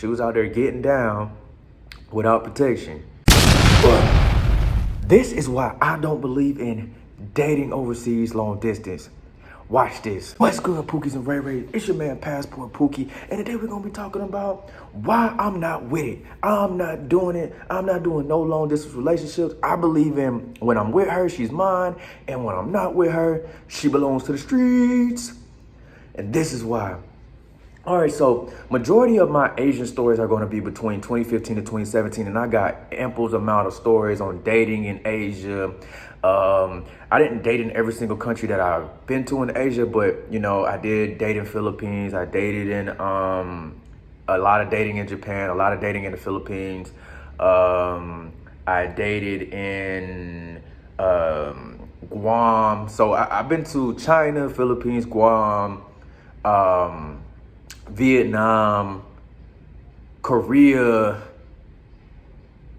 She was out there getting down without protection. But this is why I don't believe in dating overseas long distance. Watch this. What's good, Pookies and Ray Ray? It's your man, Passport Pookie. And today we're going to be talking about why I'm not with it. I'm not doing it. I'm not doing no long distance relationships. I believe in when I'm with her, she's mine. And when I'm not with her, she belongs to the streets. And this is why. All right, so majority of my Asian stories are going to be between 2015 and 2017, and I got ample amount of stories on dating in Asia. I didn't date in every single country that I've been to in Asia, but you know, I did date in Philippines. I dated in a lot of dating in Japan, a lot of dating in the Philippines. I dated in Guam. So I've been to China, Philippines, Guam, Vietnam, Korea,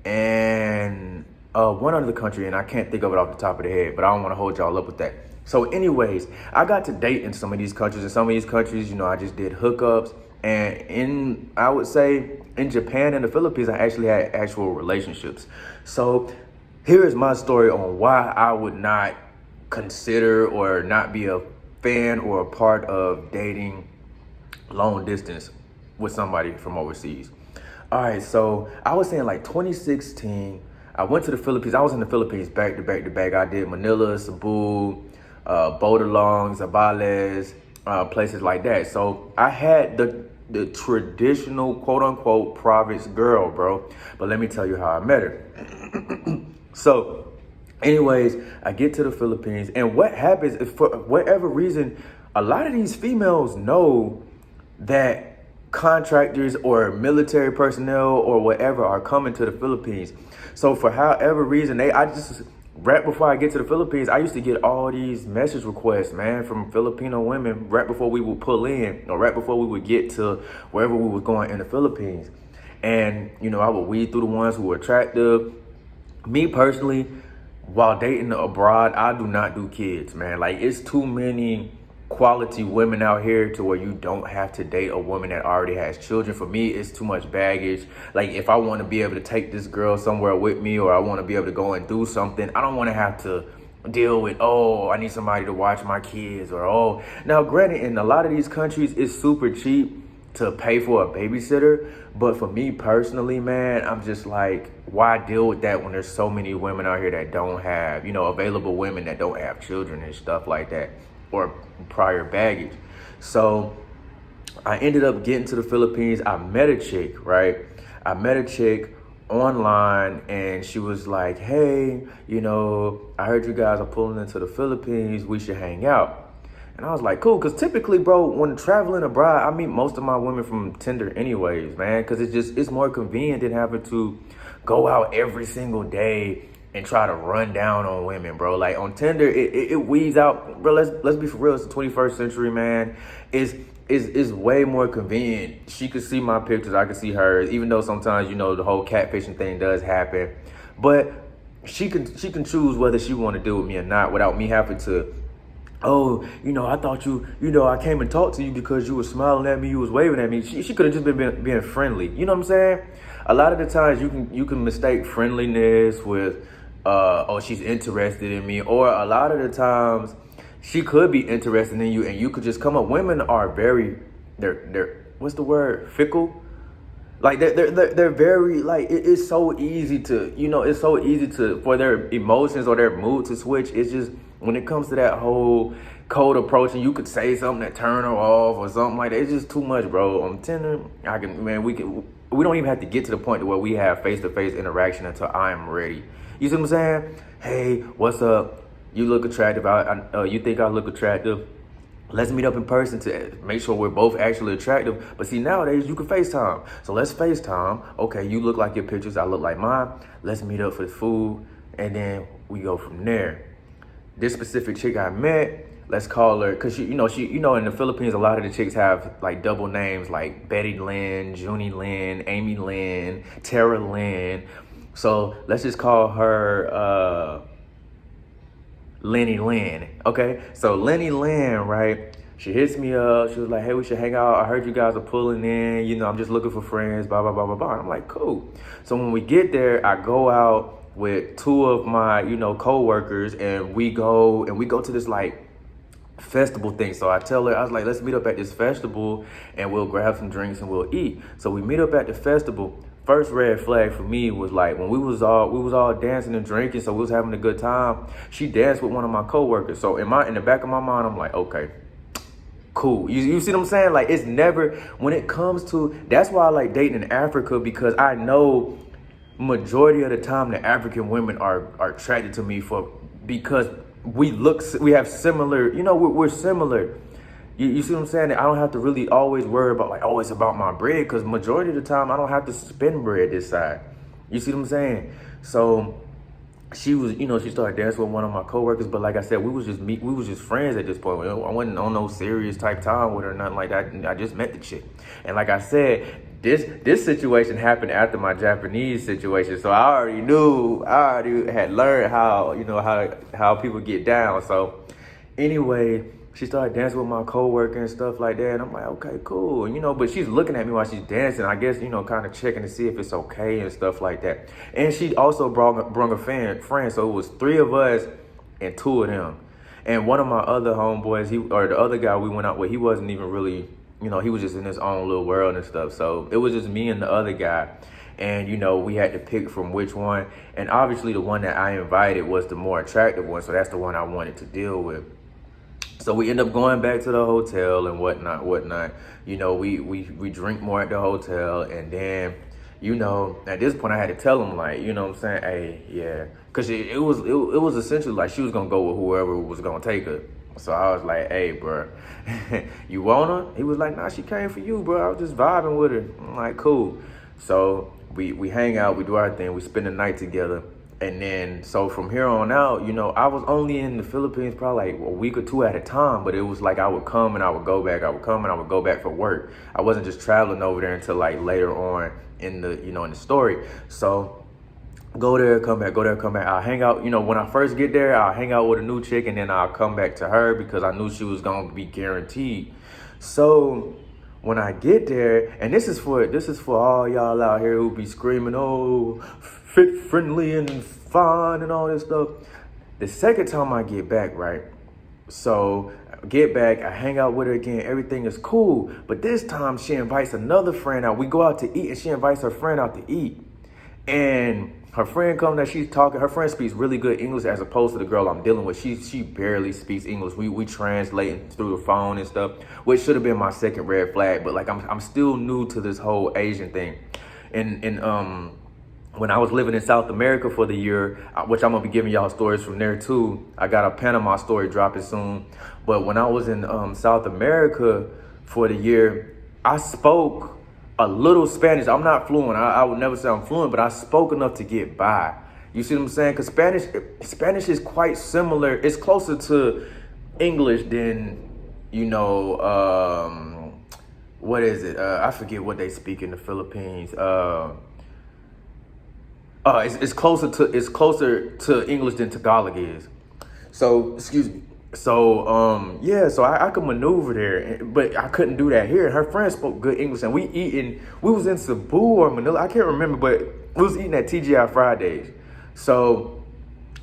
and one other country, and I can't think of it off the top of the head, but I don't want to hold y'all up with that. So anyways, I got to date in some of these countries. In some of these countries, you know, I just did hookups. And I would say in Japan and the Philippines, I actually had actual relationships. So here is my story on why I would not consider or not be a fan or a part of dating long distance with somebody from overseas. All right, so I was saying like 2016, I went to the Philippines. I was in the Philippines back to back. I did Manila, Cebu, Bodelong, Zambales, places like that. So I had the traditional quote unquote province girl, bro. But let me tell you how I met her. So anyways, I get to the Philippines, and what happens is, for whatever reason, a lot of these females know that contractors or military personnel or whatever are coming to the Philippines. So for however reason, right before I get to the Philippines, I used to get all these message requests, man, from Filipino women right before we would pull in, or right before we would get to wherever we were going in the Philippines. And, you know, I would weed through the ones who were attractive. Me personally, while dating abroad, I do not do kids, man. Like, it's too many quality women out here to where you don't have to date a woman that already has children. For me, it's too much baggage. Like, if I want to be able to take this girl somewhere with me, or I want to be able to go and do something, I don't want to have to deal with, oh, I need somebody to watch my kids, or oh. Now, granted, in a lot of these countries, it's super cheap to pay for a babysitter. But for me personally, man, I'm just like, why deal with that when there's so many women out here that don't have, you know, available women that don't have children and stuff like that, or prior baggage. So I ended up getting to the Philippines. I met a chick, right? I met a chick online, and she was like, hey, you know, I heard you guys are pulling into the Philippines. We should hang out. And I was like, cool, because typically, bro, when traveling abroad, I meet most of my women from Tinder anyways, man, because it's more convenient than having to go out every single day and try to run down on women, bro. Like, on Tinder, it weeds out, bro. Let's be for real. It's the 21st century, man. It's way more convenient. She could see my pictures, I could see hers, even though sometimes, you know, the whole catfishing thing does happen. But she can choose whether she want to deal with me or not without me having to, oh, you know, I thought you know, I came and talked to you because you were smiling at me, you was waving at me. She could have just been being friendly. You know what I'm saying? A lot of the times you can mistake friendliness with, oh, she's interested in me. Or a lot of the times she could be interested in you, and you could just come up. Women are very, they're what's the word? Fickle? Like, they're very, like, it's so easy to, you know, it's so easy for their emotions or their mood to switch. It's just, when it comes to that whole cold approach, and you could say something that turn her off or something like that, it's just too much, bro. On Tinder, we don't even have to get to the point to where we have face-to-face interaction until I'm ready. You see what I'm saying? Hey, what's up? You look attractive. You think I look attractive? Let's meet up in person to make sure we're both actually attractive. But see, nowadays you can FaceTime. So let's FaceTime. Okay, you look like your pictures, I look like mine. Let's meet up for the food, and then we go from there. This specific chick I met, let's call her, because she, in the Philippines, a lot of the chicks have like double names, like Betty Lynn, Junie Lynn, Amy Lynn, Tara Lynn. So let's just call her Lenny Lynn. Okay, so Lenny Lynn, right? She hits me up. She was like, hey, we should hang out. I heard you guys are pulling in. You know, I'm just looking for friends, blah, blah, blah, blah, blah. And I'm like, cool. So when we get there, I go out with two of my, coworkers, and we go to this like festival thing. So I tell her, I was like, let's meet up at this festival and we'll grab some drinks and we'll eat. So we meet up at the festival. First red flag for me was like when we was all dancing and drinking, so we was having a good time. She danced with one of my coworkers. So in the back of my mind, I'm like, okay, cool. You see what I'm saying? Like, it's never, when it comes to, that's why I like dating in Africa, because I know majority of the time the African women are attracted to me because we have similar, we're similar. You see what I'm saying? I don't have to really always worry about like, oh, it's about my bread, because majority of the time I don't have to spend bread this side. You see what I'm saying? So she was, she started dancing with one of my coworkers, but like I said, we was just friends at this point. I wasn't on no serious type time with her, nothing like that. I just met the chick, and like I said, this situation happened after my Japanese situation, so I already had learned how people get down. So anyway, she started dancing with my coworker and stuff like that. And I'm like, okay, cool. But she's looking at me while she's dancing, I guess, kind of checking to see if it's okay and stuff like that. And she also brought a friend. So it was three of us and two of them. And one of my other homeboys, the other guy we went out with, he wasn't even really, he was just in his own little world and stuff. So it was just me and the other guy. And, we had to pick from which one. And obviously the one that I invited was the more attractive one. So that's the one I wanted to deal with. So we end up going back to the hotel and whatnot. We drink more at the hotel, and then, at this point I had to tell him, like, what I'm saying, hey, yeah, because it was essentially like she was gonna go with whoever was gonna take her. So I was like, hey, bro, you want her? He was like, nah, she came for you, bro. I was just vibing with her. I'm like, cool. So we hang out, we do our thing, we spend the night together. And then, so from here on out, I was only in the Philippines probably like a week or two at a time, but it was like I would come and I would go back. I would come and I would go back for work. I wasn't just traveling over there until like later on in the, in the story. So go there, come back, go there, come back. I'll hang out, when I first get there, I'll hang out with a new chick, and then I'll come back to her because I knew she was going to be guaranteed. So when I get there, and this is for all y'all out here who be screaming, oh, fit, friendly, and fine, and all this stuff. The second time I get back, right? So I get back, I hang out with her again, everything is cool. But this time she invites another friend out. We go out to eat, and she invites her friend out to eat. And her friend comes that she's talking, her friend speaks really good English as opposed to the girl I'm dealing with. She barely speaks English. We translating through the phone and stuff, which should have been my second red flag. But like I'm still new to this whole Asian thing. And when I was living in South America for the year, which I'm gonna be giving y'all stories from there too. I got a Panama story dropping soon. But when I was in South America for the year, I spoke a little Spanish. I'm not fluent. I would never say I'm fluent, but I spoke enough to get by. You see what I'm saying? Because Spanish is quite similar. It's closer to English than, what is it? I forget what they speak in the Philippines. It's closer to English than Tagalog is. So, excuse me. So, so I could maneuver there, but I couldn't do that here. Her friend spoke good English, and we was in Cebu or Manila. I can't remember, but we was eating at TGI Fridays. So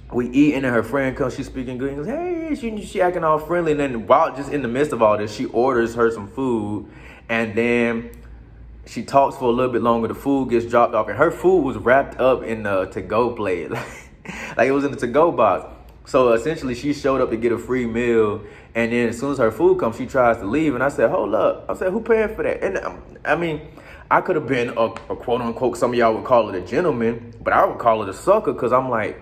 we eating, and her friend comes, she's speaking good English. Hey, she acting all friendly. And then while just in the midst of all this, she orders her some food, and then she talks for a little bit longer. The food gets dropped off, and her food was wrapped up in a to-go plate. Like it was in a to-go box. So essentially, she showed up to get a free meal, and then as soon as her food comes, she tries to leave. And I said, hold up. I said, who paying for that? And I mean, I could have been a quote-unquote, some of y'all would call it a gentleman, but I would call it a sucker, because I'm like,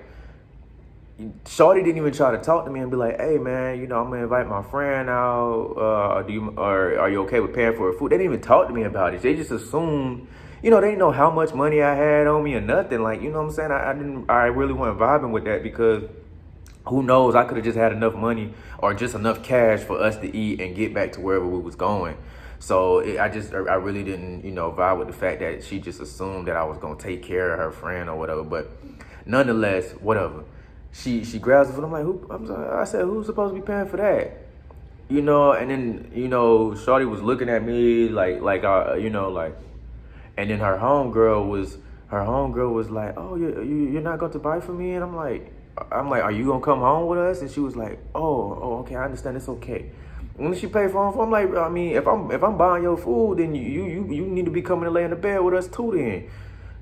shorty didn't even try to talk to me and be like, hey, man, I'm going to invite my friend out. Or are you okay with paying for her food? They didn't even talk to me about it. They just assumed, they didn't know how much money I had on me or nothing. Like, you know what I'm saying? I really wasn't vibing with that, because who knows? I could have just had enough money or just enough cash for us to eat and get back to wherever we was going. So I really didn't, vibe with the fact that she just assumed that I was going to take care of her friend or whatever. But nonetheless, whatever. She grabs the food. I'm like, I said, who's supposed to be paying for that? and then, Shorty was looking at me like, and then her homegirl was like, oh, you're not going to buy for me? And I'm like, are you gonna come home with us? And she was like, oh, okay, I understand, it's okay. When she paid for home food, I'm like, I mean, if I'm buying your food, then you need to be coming to lay in the bed with us too, then.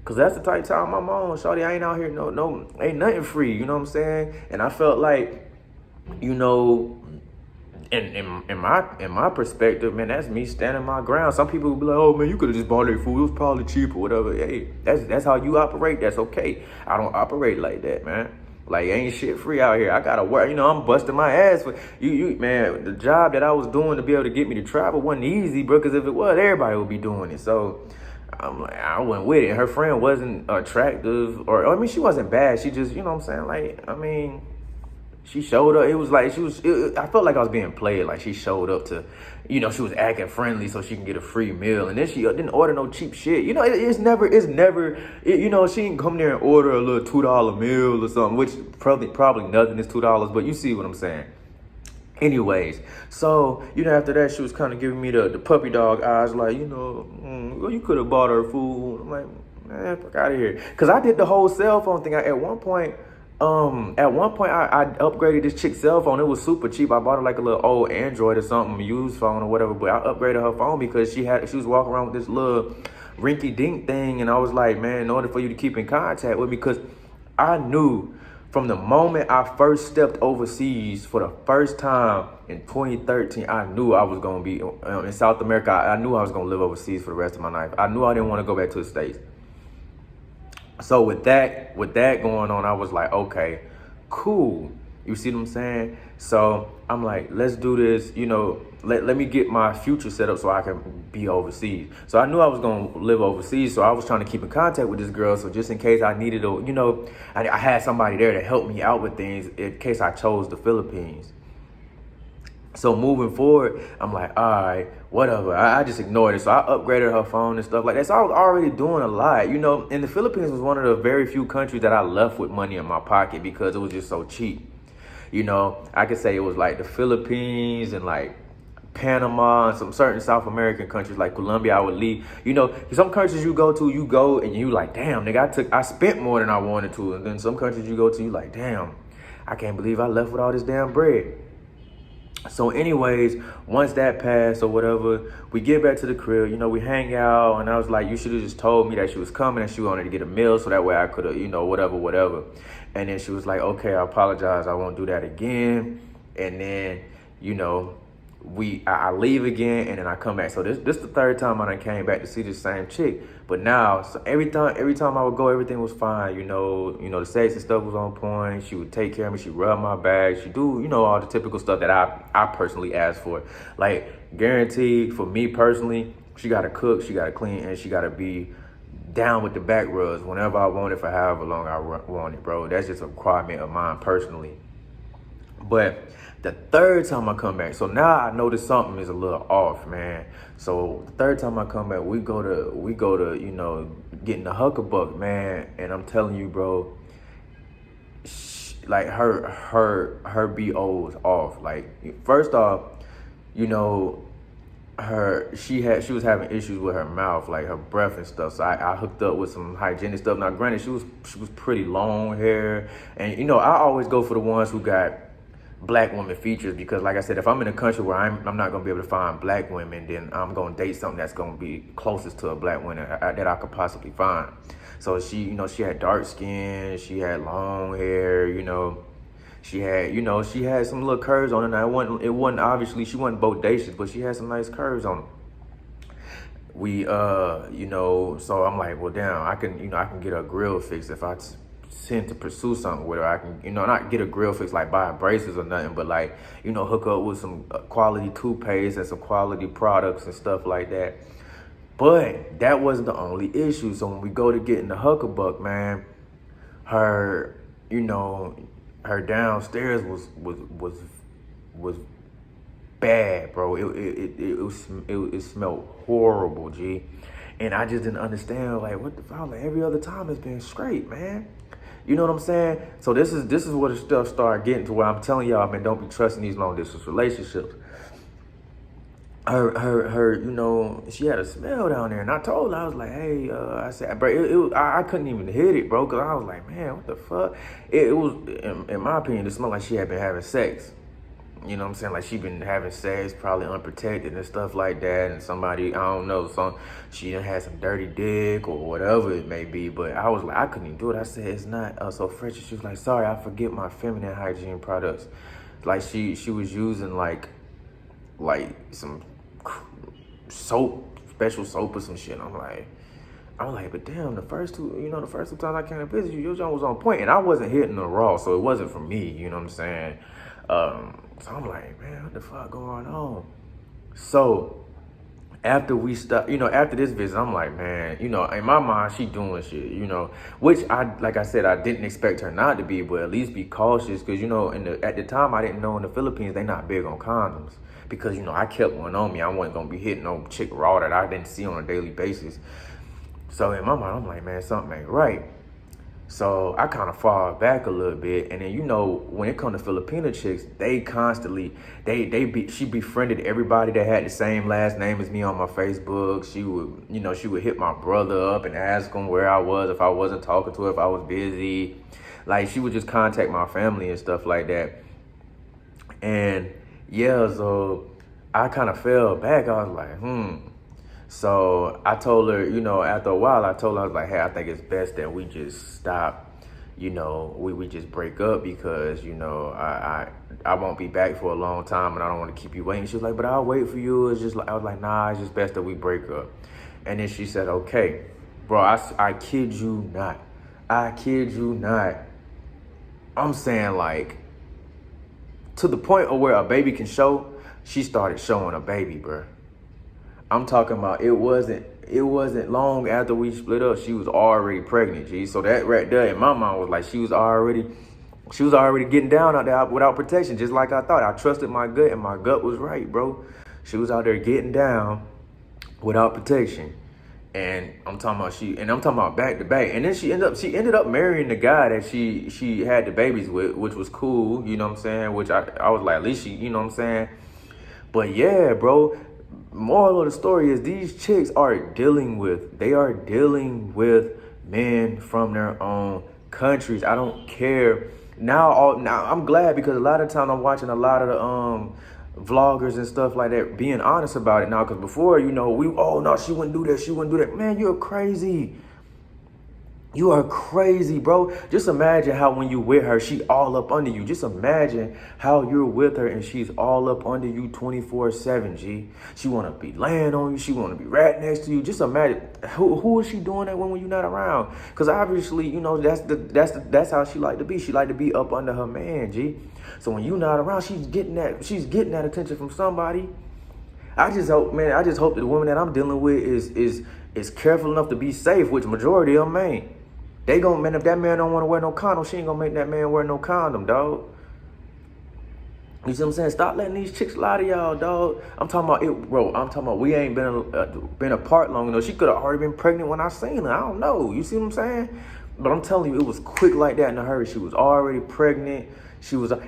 Cause that's the type of time I'm on, shawty. I ain't out here, no, ain't nothing free. You know what I'm saying? And I felt like, you know, in my perspective, man, that's me standing my ground. Some people will be like, oh man, you could have just bought their food. It was probably cheap or whatever. Hey, that's how you operate. That's okay. I don't operate like that, man. Like, ain't shit free out here. I gotta work. I'm busting my ass for man. The job that I was doing to be able to get me to travel wasn't easy, bro. Because if it was, everybody would be doing it. So I'm like, I went with it. And her friend wasn't attractive, or I mean, she wasn't bad. She just, you know what I'm saying? Like, I mean, she showed up. It was like I felt like I was being played. Like, she showed up to, she was acting friendly so she can get a free meal, and then she didn't order no cheap shit. It's never. She didn't come there and order a little $2 meal or something, which probably nothing is $2, but you see what I'm saying. Anyways, so, after that, she was kind of giving me the puppy dog eyes, like, well, you could have bought her food. I'm like, man, fuck out of here. Because I did the whole cell phone thing. At one point, I upgraded this chick's cell phone. It was super cheap. I bought her like a little old Android or something, used phone or whatever, but I upgraded her phone because she was walking around with this little rinky-dink thing, and I was like, man, in order for you to keep in contact with me, because I knew from the moment I first stepped overseas for the first time in 2013, I knew I was going to be in South America. I knew I was going to live overseas for the rest of my life. I knew I didn't want to go back to the States. So with that going on, I was like, okay, cool. You see what I'm saying? So I'm like, let's do this, let me get my future set up so I can be overseas. So I knew I was going to live overseas, so I was trying to keep in contact with this girl. So just in case I needed I had somebody there to help me out with things in case I chose the Philippines. So moving forward, I'm like, all right, whatever. I just ignored it. So I upgraded her phone and stuff like that. So I was already doing a lot. And the Philippines was one of the very few countries that I left with money in my pocket because it was just so cheap. I could say it was like the Philippines and like Panama and some certain South American countries like Colombia. I would leave. Some countries you go and you like, damn, nigga, I spent more than I wanted to. And then some countries you go to, you like, damn, I can't believe I left with all this damn bread. So anyways, once that passed or whatever, we get back to the crib, we hang out, and I was like, you should have just told me that she was coming and she wanted to get a meal so that way I could have, whatever. And then she was like, okay, I apologize, I won't do that again. And then, I leave again, and then I come back. So this the third time I done came back to see this same chick. But now, so every time I would go, everything was fine. The sex and stuff was on point. She would take care of me. She rub my back. She do, all the typical stuff that I personally asked for. Like, guaranteed for me personally, she got to cook, she got to clean, and she got to be down with the back rubs whenever I want it for however long I want it, bro. That's just a requirement of mine personally. But the third time I come back, so now I notice something is a little off, man. So the third time I come back, we go to getting the huckabuck, man. And I'm telling you, bro, like her BO is off. Like, first off, she was having issues with her mouth, like her breath and stuff. So I hooked up with some hygienic stuff. Now, granted, she was pretty long hair, and I always go for the ones who got black women features, because like I said, if I'm in a country where I'm not gonna be able to find black women, then I'm gonna date something that's gonna be closest to a black woman that I could possibly find. So she had dark skin, she had long hair, she had some little curves on her. Now it wasn't obviously, she wasn't bodacious, but she had some nice curves on her. We so I'm like, well, damn, I can get a grill fixed if I tend to pursue something with her. I can, not get a grill fix like buy braces or nothing, but like, hook up with some quality toothpaste and some quality products and stuff like that. But that wasn't the only issue. So when we go to getting the huckabuck, man, her downstairs was bad, bro. It smelled horrible, G. And I just didn't understand, like, what the fuck? Like, every other time it's been straight, man. You know what I'm saying? So this is where the stuff started getting to where I'm telling y'all, man, don't be trusting these long distance relationships. her, you know, she had a smell down there, and I told her, I was like, hey, I said, bro, I couldn't even hit it, bro, because I was like, man, what the fuck? It was, in my opinion, it smelled like she had been having sex. You know what I'm saying? Like she been having sex, probably unprotected and stuff like that. And somebody, I don't know, she done had some dirty dick or whatever it may be. But I was like, I couldn't even do it. I said, it's not so fresh. And she was like, sorry, I forget my feminine hygiene products. Like she was using like some soap, special soap or some shit. I'm like, but damn, the first two times I came to visit you, your joint was on point, and I wasn't hitting the raw, so it wasn't for me. You know what I'm saying? So I'm like, man, what the fuck going on? So after we stopped, after this visit, I'm like, man, in my mind, she doing shit, which like I said, I didn't expect her not to be, but at least be cautious, because, at the time, I didn't know in the Philippines, they not big on condoms, because, I kept one on me. I wasn't going to be hitting no chick raw that I didn't see on a daily basis. So in my mind, I'm like, man, something ain't right. So I kind of fall back a little bit, and then when it comes to Filipino chicks, they constantly she befriended everybody that had the same last name as me on my Facebook. She would hit my brother up and ask him where I was, if I wasn't talking to her, if I was busy. Like she would just contact my family and stuff like that. And yeah, so I kind of fell back. I was like, So I told her, after a while, I was like, hey, I think it's best that we just stop, we just break up, because, I won't be back for a long time and I don't want to keep you waiting. She was like, but I'll wait for you. It's just like, I was like, nah, it's just best that we break up. And then she said, okay, bro, I kid you not. I'm saying, like, to the point of where a baby can show, she started showing a baby, bro. I'm talking about it wasn't long after we split up, she was already pregnant, G. So that right there in my mind was like she was already getting down out there without protection, just like I thought. I trusted my gut, and my gut was right, bro. She was out there getting down without protection. And I'm talking about back to back. And then she ended up marrying the guy that she had the babies with, which was cool, you know what I'm saying? Which I was like, at least she, you know what I'm saying? But yeah, bro. Moral of the story is these chicks are dealing with men from their own countries. I don't care. Now I'm glad, because a lot of times I'm watching a lot of the vloggers and stuff like that being honest about it now, because before, no, she wouldn't do that. Man, you're crazy. You are crazy, bro. Just imagine how when you with her, she all up under you. Just imagine how you're with her and she's all up under you 24/7, G. She want to be laying on you. She want to be right next to you. Just imagine who is she doing that when you're not around? Because obviously, that's how she like to be. She like to be up under her man, G. So when you're not around, she's getting that attention from somebody. I just hope that the woman that I'm dealing with is careful enough to be safe, which majority of them ain't. They gonna, man, if that man don't want to wear no condom, she ain't gonna make that man wear no condom, dog. You see what I'm saying? Stop letting these chicks lie to y'all, dog. I'm talking about it, bro. I'm talking about we ain't been apart long enough. She could have already been pregnant when I seen her. I don't know. You see what I'm saying? But I'm telling you, it was quick like that in a hurry. She was already pregnant.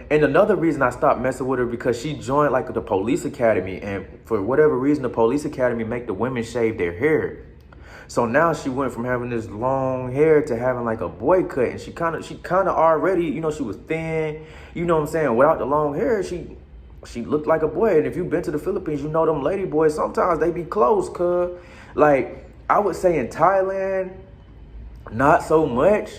And another reason I stopped messing with her, because she joined like the police academy, and for whatever reason, the police academy make the women shave their hair. So now she went from having this long hair to having like a boy cut, and she kind of already, she was thin, you know what I'm saying? Without the long hair, she looked like a boy. And if you've been to the Philippines, them lady boys, sometimes they be close, cuz. Like, I would say in Thailand, not so much.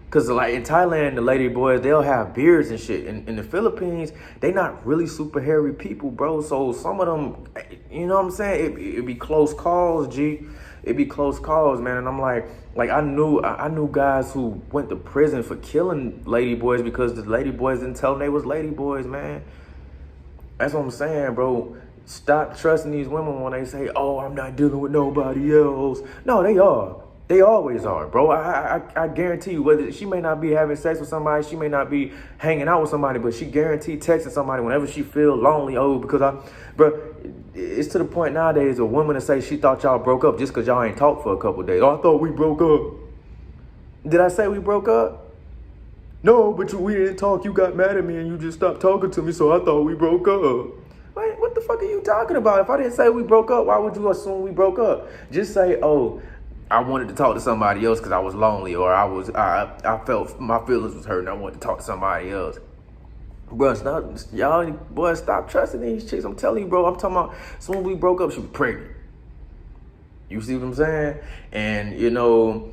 Because, like, in Thailand, the lady boys, they'll have beards and shit. In the Philippines, they not really super hairy people, bro. So some of them, you know what I'm saying? It be close calls, G. It be close calls, man. And I'm like I knew guys who went to prison for killing lady boys because the lady boys didn't tell them they was lady boys, man. That's what I'm saying, bro. Stop trusting these women when they say, oh, I'm not dealing with nobody else. No, they are. They always are, bro. I guarantee you, whether she may not be having sex with somebody, she may not be hanging out with somebody, but she guaranteed texting somebody whenever she feel lonely. Oh, because bro, it's to the point nowadays a woman to say she thought y'all broke up just because y'all ain't talked for a couple of days. Oh, I thought we broke up. Did I say we broke up? No, but we didn't talk. You got mad at me and you just stopped talking to me, so I thought we broke up. What what the fuck are you talking about? If I didn't say we broke up, why would you assume we broke up? Just say, oh, I wanted to talk to somebody else because I was lonely, or I felt my feelings was hurt and I wanted to talk to somebody else. Bro, stop trusting these chicks. I'm telling you, bro. I'm talking about soon we broke up, she was pregnant. You see what I'm saying? And you know,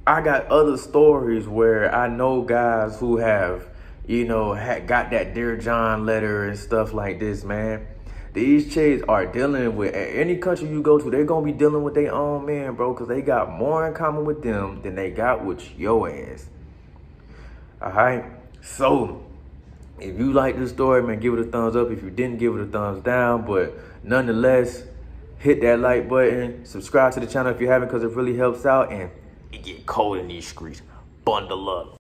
I got other stories where I know guys who have, you know, got that Dear John letter and stuff like this, man. These chicks are dealing with, any country you go to, they're going to be dealing with their own man, bro, because they got more in common with them than they got with your ass. All right? So, if you like this story, man, give it a thumbs up. If you didn't, give it a thumbs down. But nonetheless, hit that like button. Subscribe to the channel if you haven't, because it really helps out. And it get cold in these streets. Bundle up.